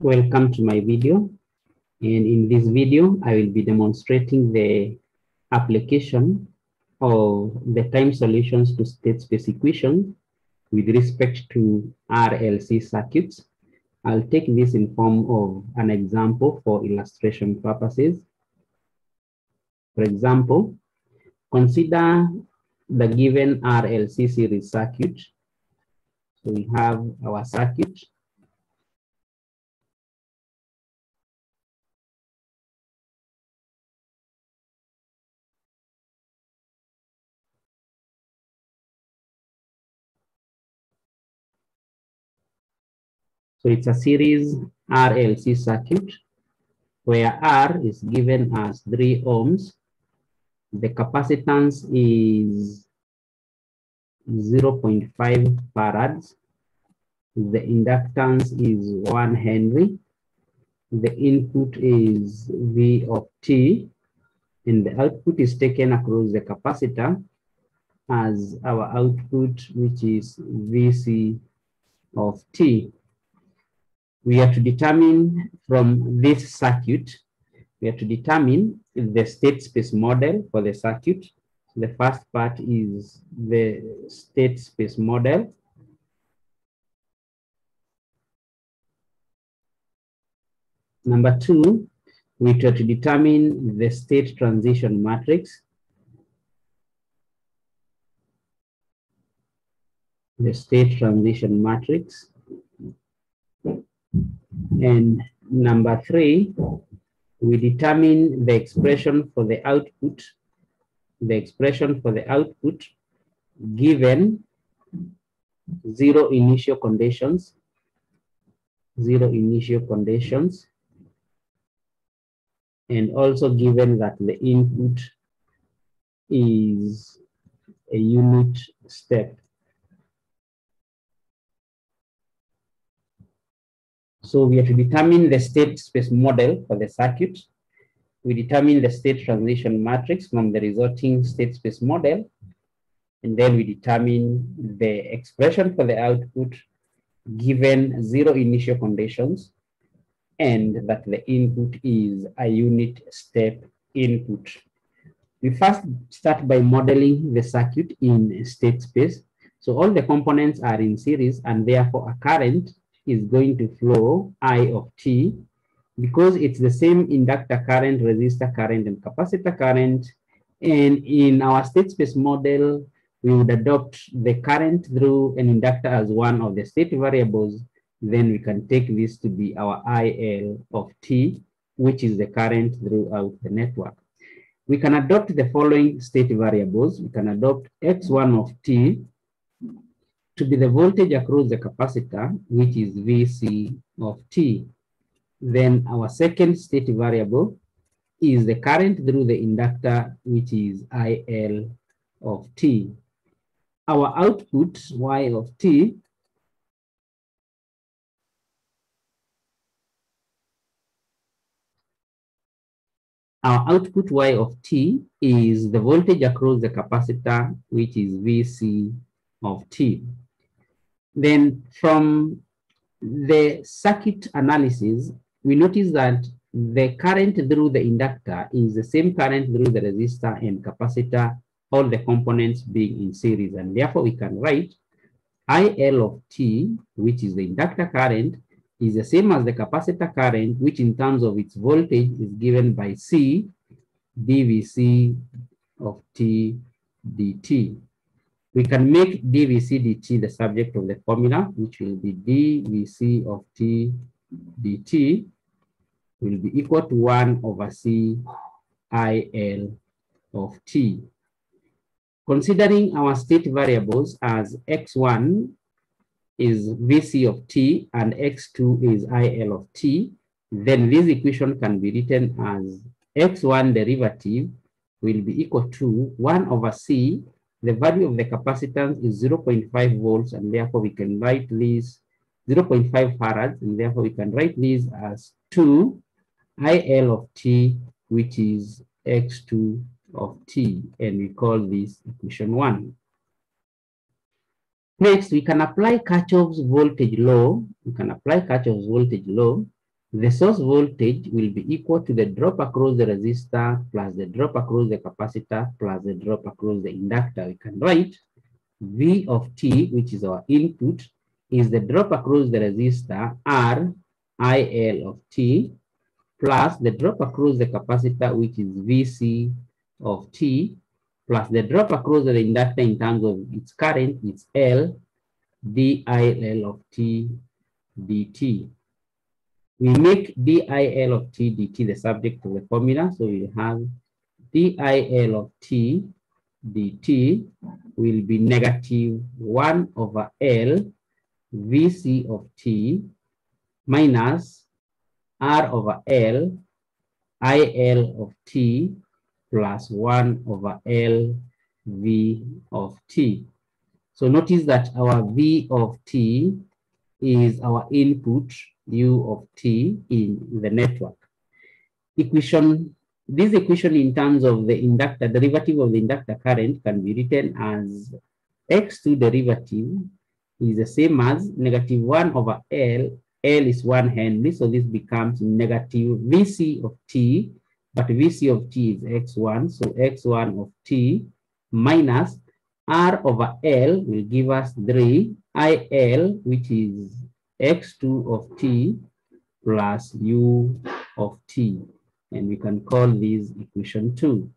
Welcome to my video, and in this video I will be demonstrating the application of the time solutions to state space equations with respect to RLC circuits. I'll take this in form of an example for illustration purposes. For example, consider the given RLC series circuit. So we have our circuit. So it's a series RLC circuit where R is given as 3 ohms. The capacitance is 0.5 farads. The inductance is 1 Henry. The input is V of T, and the output is taken across the capacitor as our output, which is Vc of T. We have to determine from this circuit, we have to determine the state space model for the circuit. The first part is the state space model. Number 2, we have to determine the state transition matrix. The state transition matrix. And number 3, we determine the expression for the output. The expression for the output given 0 initial conditions. 0 initial conditions. And also given that the input is a unit step. So we have to determine the state space model for the circuit. We determine the state transition matrix from the resulting state space model. And then we determine the expression for the output given 0 initial conditions and that the input is a unit step input. We first start by modeling the circuit in state space. So all the components are in series, and therefore a current is going to flow I of T. Because it's the same inductor current, resistor current, and capacitor current. And in our state space model, we would adopt the current through an inductor as one of the state variables. Then we can take this to be our IL of T, which is the current throughout the network. We can adopt the following state variables. We can adopt X1 of T to be the voltage across the capacitor, which is Vc of T. Then our second state variable is the current through the inductor, which is IL of T. Our output, Y of T, is the voltage across the capacitor, which is Vc of T. Then from the circuit analysis, we notice that the current through the inductor is the same current through the resistor and capacitor, all the components being in series. And therefore we can write IL of T, which is the inductor current, is the same as the capacitor current, which in terms of its voltage is given by C dVc of T dt. We can make dVc dt the subject of the formula, which will be dVc of T dt will be equal to 1 over C IL of T. Considering our state variables as X1 is Vc of T and X2 is IL of T, then this equation can be written as X1 derivative will be equal to 1 over C. The value of the capacitance is 0.5 volts, and therefore we can write this 0.5 farads, and therefore we can write this as 2 IL of T, which is X2 of T, and we call this equation 1. Next, we can apply Kirchhoff's voltage law. We can apply Kirchhoff's voltage law the source voltage will be equal to the drop across the resistor plus the drop across the capacitor plus the drop across the inductor. We can write V of t, which is our input, is the drop across the resistor R IL of t plus the drop across the capacitor, which is Vc of t, plus the drop across the inductor in terms of its current, it's L DIL of t dt. We make DIL of t dt the subject of the formula, so we have DIL of t dt will be negative 1 over L Vc of t minus R over L IL of t plus 1 over L V of t. So notice that our V of t is our input U of t in the network. This equation in terms of the inductor, derivative of the inductor current can be written as x2 derivative is the same as negative 1 over L. L is 1 Henry, so this becomes negative Vc of t, but Vc of t is x1, so x1 of t minus R over L will give us 3 IL, which is x2 of t plus U of t. And we can call this equation 2.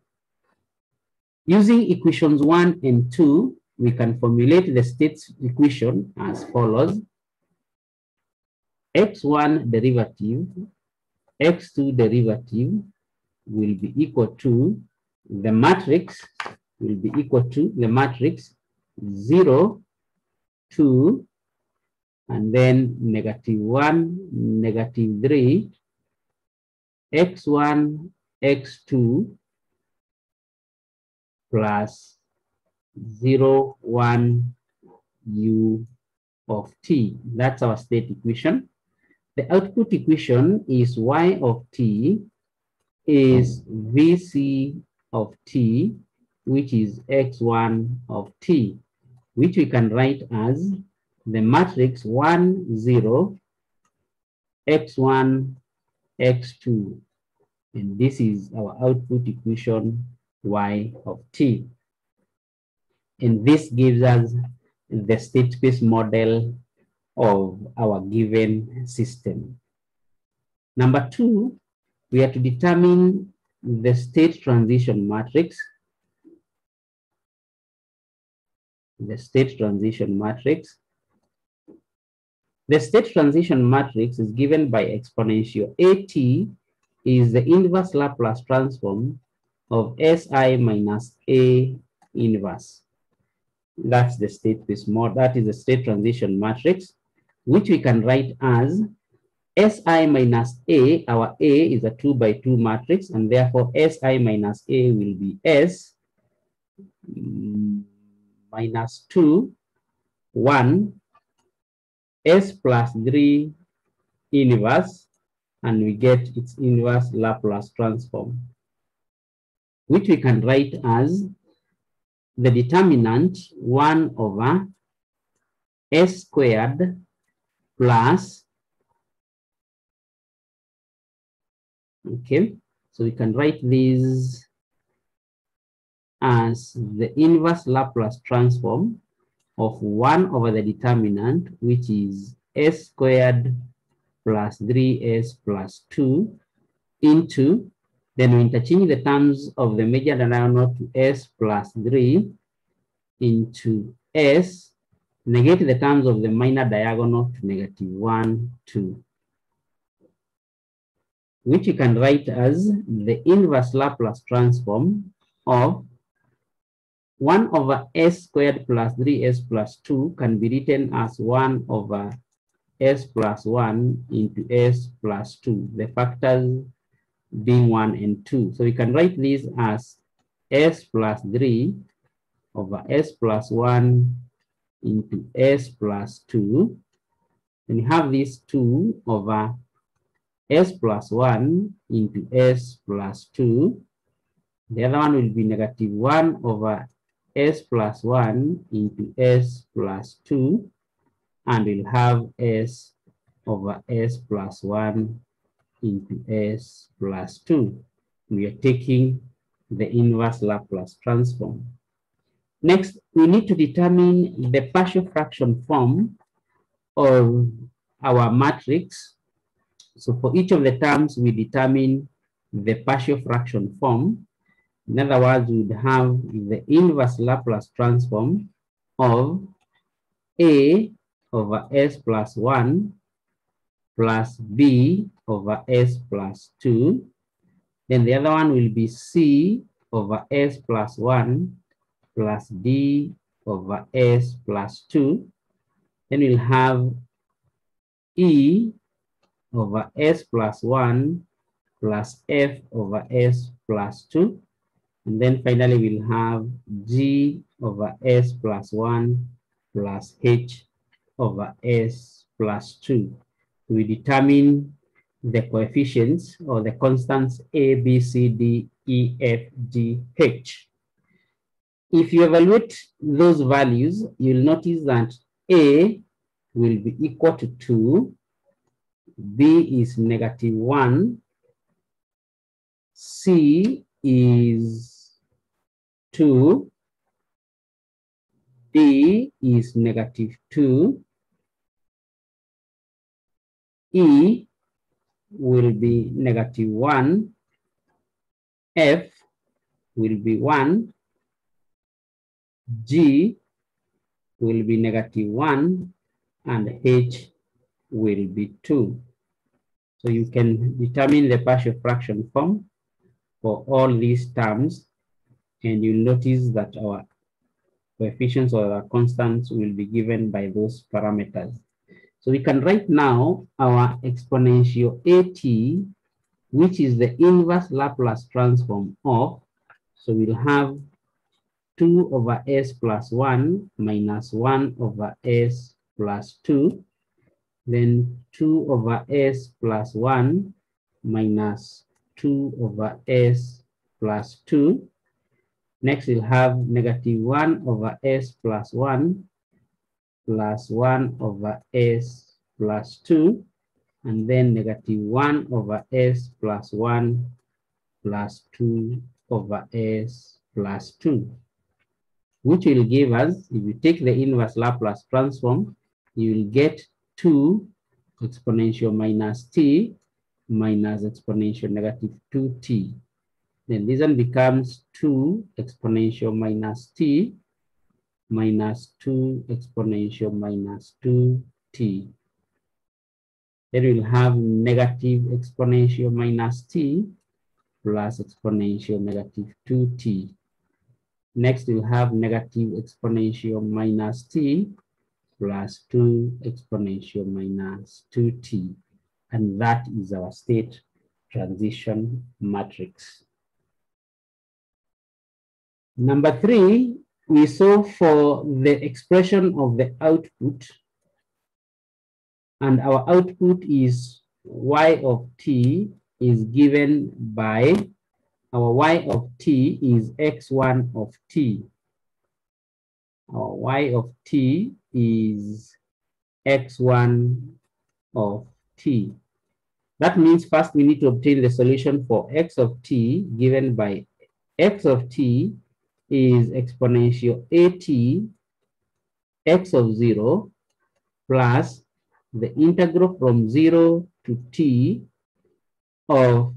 Using equations 1 and 2, we can formulate the state equation as follows. X1 derivative, X2 derivative will be equal to the matrix, will be equal to the matrix 0, 2, and then negative 1, negative 3, x1, x2 plus 0, 1 u of t. That's our state equation. The output equation is y of t is Vc of t, which is x1 of t, which we can write as the matrix 1, 0, x1, x2. And this is our output equation y of t. And this gives us the state space model of our given system. Number 2, we are to determine the state transition matrix. The state transition matrix. The state transition matrix is given by exponential. AT is the inverse Laplace transform of SI minus A inverse. That's the state space model. That is the state transition matrix, which we can write as Si minus A. Our A is a 2 by 2 matrix, and therefore Si minus A will be S minus 2, 1, S plus 3 inverse, and we get its inverse Laplace transform, which we can write as the determinant 1 over S squared plus, okay, so we can write this as the inverse Laplace transform of 1 over the determinant, which is S squared plus 3S plus 2 into, then we interchange the terms of the major diagonal to S plus 3 into S, negate the terms of the minor diagonal to negative 1, 2, which you can write as the inverse Laplace transform of 1 over S squared plus 3S plus 2 can be written as 1 over S plus 1 into S plus 2, the factors being 1 and 2. So we can write this as S plus 3 over S plus 1 into S plus 2. And we have this 2 over S plus 1 into S plus 2. The other one will be negative 1 over S plus 1 into S plus 2. And we'll have S over S plus 1 into s plus 2. We are taking the inverse Laplace transform. Next, we need to determine the partial fraction form of our matrix. So for each of the terms, we determine the partial fraction form. In other words, we would have the inverse Laplace transform of A over s plus 1 plus b over s plus 2. Then the other one will be c over s plus 1 plus d over s plus 2. Then we'll have e over s plus 1 plus f over s plus 2. And then finally, we'll have g over s plus 1 plus h over s plus 2. We determine the coefficients or the constants a, b, c, d, e, f, g, h. If you evaluate those values, you'll notice that a will be equal to 2, b is -1, c is 2, d is -2, e will be -1, f will be 1, g will be -1, and h will be 2. So you can determine the partial fraction form for all these terms, and you'll notice that our coefficients or our constants will be given by those parameters. So we can write now our exponential at, which is the inverse Laplace transform of, so we'll have 2 over s plus 1 minus 1 over s plus 2, then 2 over s plus 1 minus 2 over s plus 2. Next, we'll have -1 over s plus 1 plus 1 over s plus 2, and then -1 over s plus 1 plus 2 over s plus 2, which will give us, if you take the inverse Laplace transform, you will get 2 exponential minus t minus exponential -2t. Then this one becomes 2 exponential minus t minus 2 exponential minus 2t. Then we'll have negative exponential minus t plus exponential -2t. Next, we'll have negative exponential minus t plus 2 exponential minus 2t. And that is our state transition matrix. Number 3, we saw for the expression of the output, and our output is y of t is given by, our y of t is x1 of t. Our y of t is x1 of t. That means first we need to obtain the solution for x of t given by x of t is exponential at x of 0 plus the integral from 0 to t of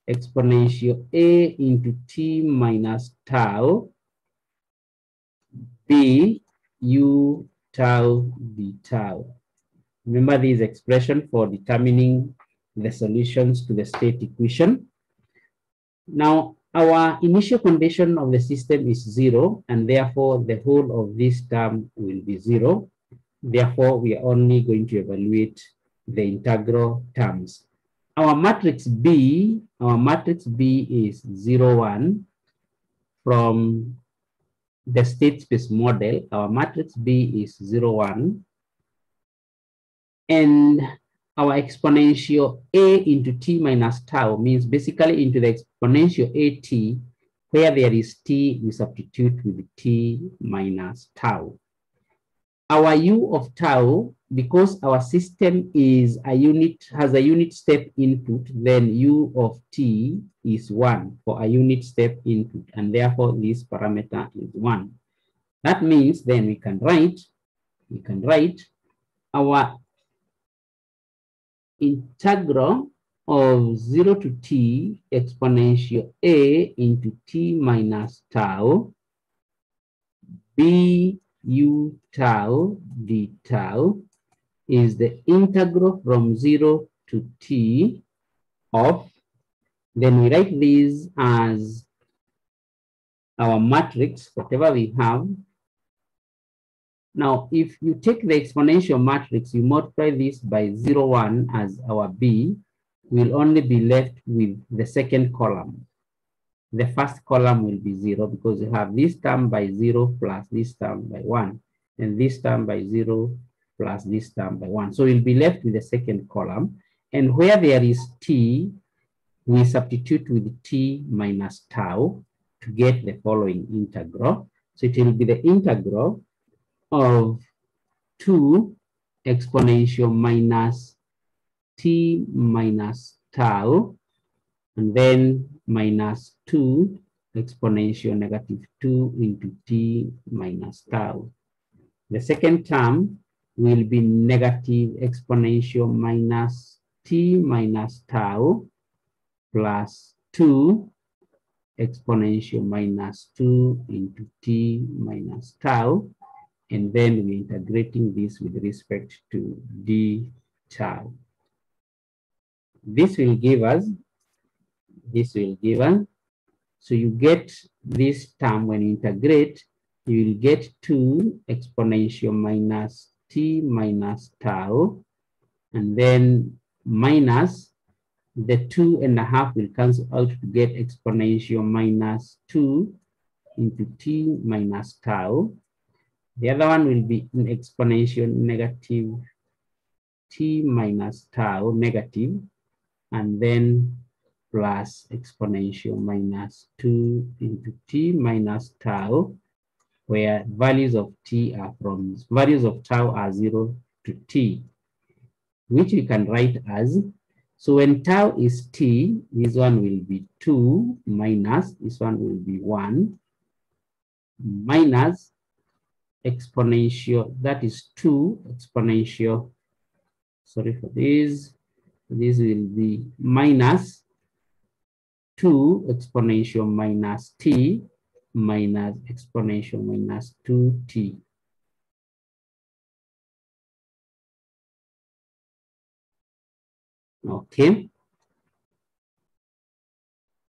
exponential a into t minus tau b u tau d tau. Remember this expression for determining the solutions to the state equation. Now, our initial condition of the system is 0, and therefore the whole of this term will be 0. Therefore, we are only going to evaluate the integral terms. Our matrix B is 0, 1. From the state space model, our matrix B is 0, 1. And our exponential a into t minus tau means basically into the exponential at, where there is t, we substitute with t minus tau. our u of tau, because our system is has a unit step input, then u of t is 1 for a unit step input, and therefore this parameter is 1. That means then we can write our integral of 0 to t exponential a into t minus tau b u tau d tau is the integral from 0 to t of, then we write this as our matrix, whatever we have. Now, if you take the exponential matrix, you multiply this by 0, 1 as our b, we'll only be left with the second column. The first column will be 0 because you have this term by 0 plus this term by 1, and this term by 0 plus this term by 1. So we'll be left with the second column. And where there is t, we substitute with t minus tau to get the following integral. So it will be the integral of 2 exponential minus t minus tau, and then minus 2 exponential negative 2 into t minus tau. The second term will be negative exponential minus t minus tau plus 2 exponential minus 2 into t minus tau. And then we're integrating this with respect to d tau. This will give us, so you get this term when you integrate, you will get 2 exponential minus t minus tau, and then minus the 2.5 will cancel out to get exponential minus 2 into t minus tau. The other one will be an exponential negative t minus tau negative, and then plus exponential minus 2 into t minus tau, where values of t are from, values of tau are 0 to t, which we can write as, so when tau is t, this one will be 2 minus, this one will be 1, minus exponential, that is 2 exponential, sorry for this will be minus 2 exponential minus t minus exponential minus 2t. Okay.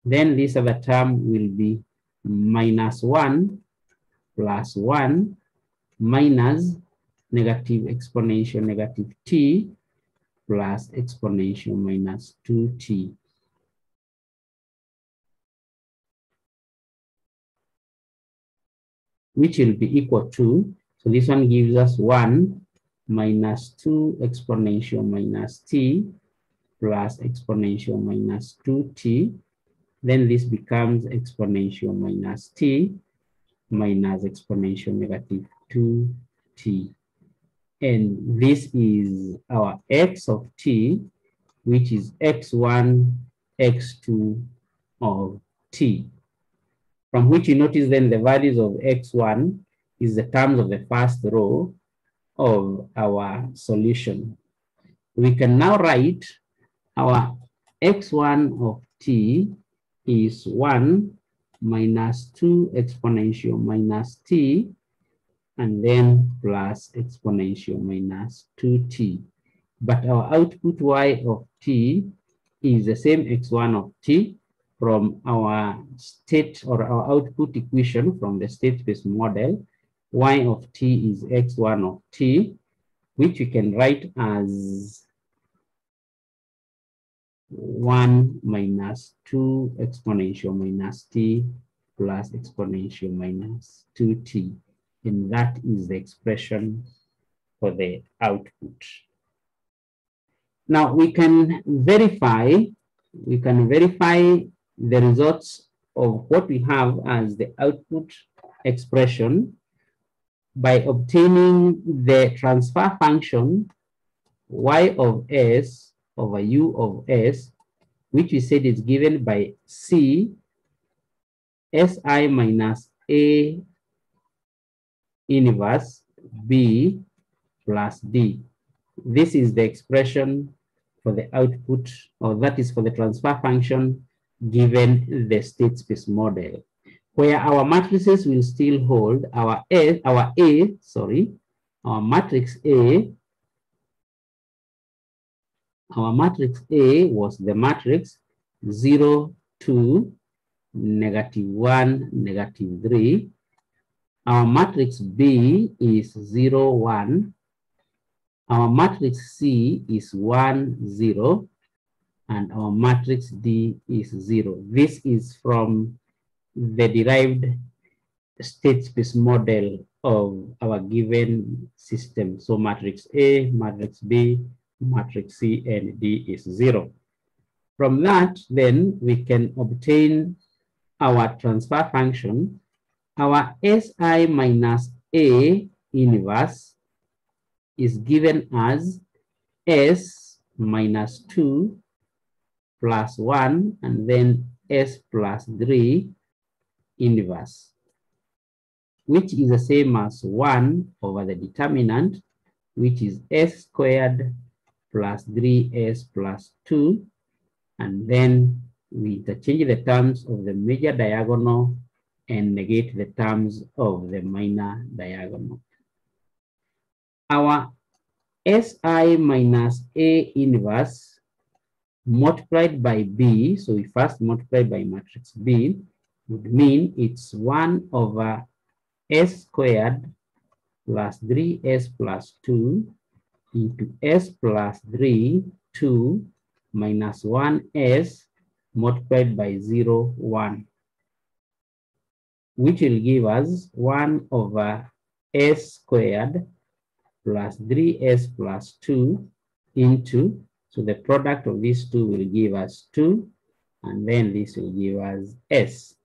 Then this other term will be minus 1 plus 1 minus negative exponential negative t plus exponential minus 2t. Which will be equal to, so this one gives us 1 minus 2 exponential minus t plus exponential minus 2t. Then this becomes exponential minus t minus exponential negative 2t. And this is our x of t, which is x1, x2 of t. From which you notice then the values of x1 is the terms of the first row of our solution. We can now write our x1 of t is 1 minus 2 exponential minus t, and then plus exponential minus 2t. But our output y of t is the same x1 of t from our state or our output equation from the state-space model. Y of t is x1 of t, which we can write as 1 minus 2 exponential minus t plus exponential minus 2t. And that is the expression for the output. Now we can verify the results of what we have as the output expression by obtaining the transfer function y of s over u of s, which we said is given by c si minus a inverse b plus d. This is the expression for the output, or that is for the transfer function given the state space model, where our matrices will still hold our matrix A. Our matrix A was the matrix 0, 2, -1, -3. Our matrix B is 0, 1. Our matrix C is 1, 0. And our matrix D is 0. This is from the derived state space model of our given system. So matrix A, matrix B, matrix C, and D is 0. From that, then we can obtain our transfer function. Our Si minus A inverse is given as S minus 2 plus 1, and then S plus 3 inverse, which is the same as 1 over the determinant, which is S squared plus 3S plus 2, and then we interchange the terms of the major diagonal and negate the terms of the minor diagonal. Our Si minus A inverse multiplied by B, so we first multiply by matrix B, would mean it's 1 over S squared plus 3S plus 2 into S plus 3, 2 minus 1S multiplied by 0, 1, which will give us 1 over S squared plus 3S plus 2 into, so the product of these two will give us 2, and then this will give us S.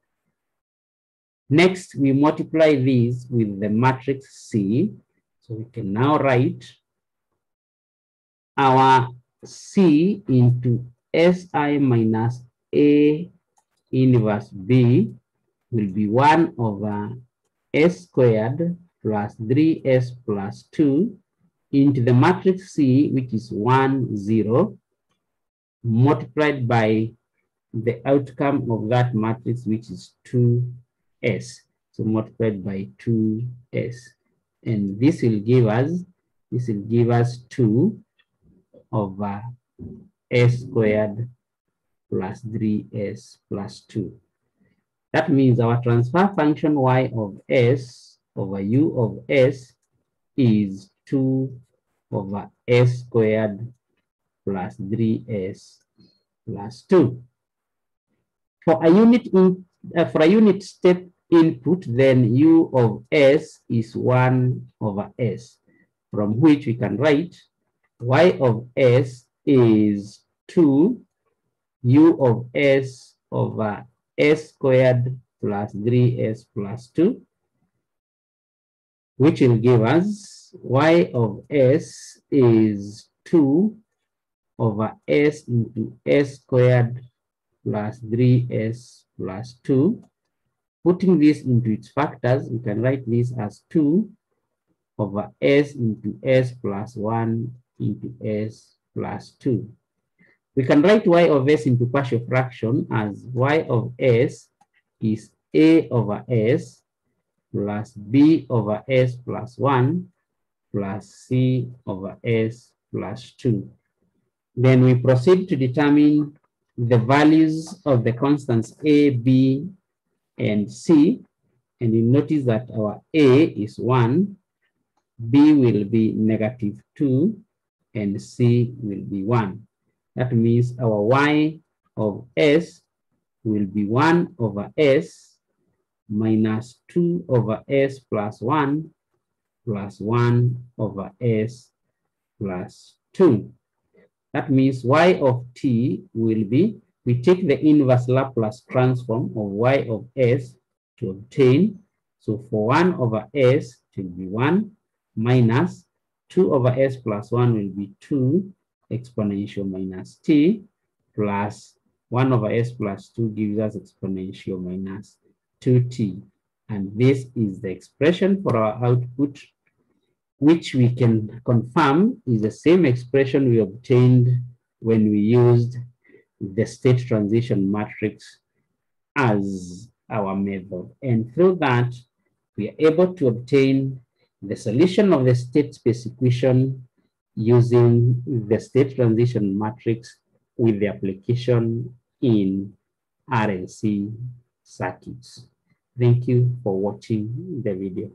Next, we multiply these with the matrix C. So we can now write our C into Si minus A inverse B will be 1 over S squared plus 3S plus 2 into the matrix C, which is 1, 0, multiplied by the outcome of that matrix, which is 2S. So multiplied by 2S. And this will give us 2 over S squared plus 3S plus 2. That means our transfer function Y of S over U of S is 2 over S squared plus 3S plus 2. For a unit step input, then U of S is 1 over S, from which we can write Y of S is 2 U of S over S squared plus 3S plus 2, which will give us Y of S is 2 over S into S squared plus 3S plus 2. Putting this into its factors, we can write this as 2 over S into S plus 1 into S plus 2. We can write Y of S into partial fraction as Y of S is A over S plus B over S plus 1 plus C over S plus 2. Then we proceed to determine the values of the constants A, B, and C. And you notice that our A is 1, B will be -2, and C will be 1. That means our Y of S will be 1 over S minus 2 over S plus 1 plus 1 over S plus 2. That means Y of T will be, we take the inverse Laplace transform of Y of S to obtain. So for 1 over s, it will be 1 minus 2 over s plus 1 will be 2 exponential minus t plus 1 over s plus 2 gives us exponential minus 2t. And this is the expression for our output, which we can confirm is the same expression we obtained when we used the state transition matrix as our method. And through that, we are able to obtain the solution of the state space equation using the state transition matrix with the application in RLC circuits. Thank you for watching the video.